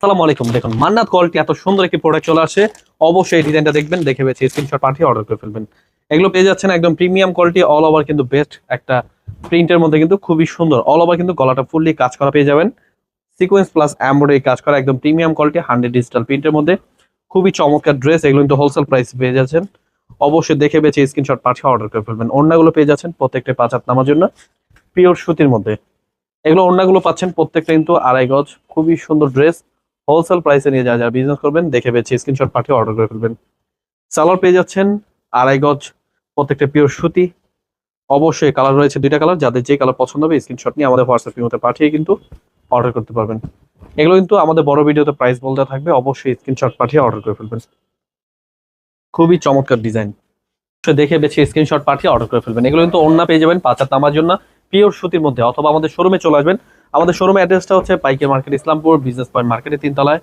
আসসালামু আলাইকুম। দেখুন মান্নাত কোয়ালিটি এত সুন্দর একটি প্রোডাক্ট চলে আসে। অবশ্যই এই ডিজাইনটা দেখবেন, দেখে বেছে স্ক্রিনশট পাঠিয়ে অর্ডার করে ফেলবেন। এগুলো পেয়ে যাচ্ছেন একদম প্রিমিয়াম কোয়ালিটি, অল ওভার কিন্তু বেস্ট একটা প্রিন্টের মধ্যে কিন্তু খুবই সুন্দর। অল ওভার কিন্তু গলাটা ফুললি কাজ করা পেয়ে যাবেন, সিকোয়েন্স প্লাস এমব্রয়ডারি কাজ করা, একদম প্রিমিয়াম কোয়ালিটি 100 ডিজিটাল প্রিন্টের মধ্যে খুবই চমৎকার ড্রেস। এগুলো কিন্তু হোলসেল প্রাইস পেয়ে যাচ্ছেন। অবশ্যই দেখে বেছে স্ক্রিনশট পাঠিয়ে অর্ডার করে ফেলবেন। ওড়নাগুলো পেয়ে যাচ্ছেন প্রত্যেকটা 5 হাত নামার জন্য পিওর সুতির মধ্যে। এগুলো ওড়নাগুলো পাচ্ছেন প্রত্যেকটা কিন্তু 2.5 গজ, খুবই সুন্দর ড্রেস। হোলসেল প্রাইসে নিয়ে যারা যারা বিজনেস করবেন দেখে বেছে স্ক্রিনশট পাঠিয়ে অর্ডার করে ফেলবেন। সালোয়ার পেয়ে যাচ্ছেন 2.5 গজ, প্রত্যেকটা পিওর সুতি। অবশ্যই কালার রয়েছে 2টা কালার, যাদের যে কালার পছন্দ হবে স্ক্রিনশট নিয়ে আমাদের হোয়াটসঅ্যাপ মধ্যে পাঠিয়ে কিন্তু অর্ডার করতে পারবেন। এগুলো কিন্তু আমাদের বড় ভিডিওতে প্রাইস বলতে থাকবে, অবশ্যই স্ক্রিনশট পাঠিয়ে অর্ডার করে ফেলবেন। খুবই চমৎকার ডিজাইন, দেখে বেছে স্ক্রিনশট পাঠিয়ে অর্ডার করে ফেলবেন। এগুলো কিন্তু ওড়না পেয়ে যাবেন 5 হাত নামার জন্য পিওর সুতির মধ্যে, অথবা আমাদের শোরুমে চলে আসবেন। আমাদের শোরুমের অ্যাড্রেসটা হচ্ছে পাইকারি মার্কেট, ইসলামপুর বিজনেস পয়েন্ট মার্কেটের 3 তলায়।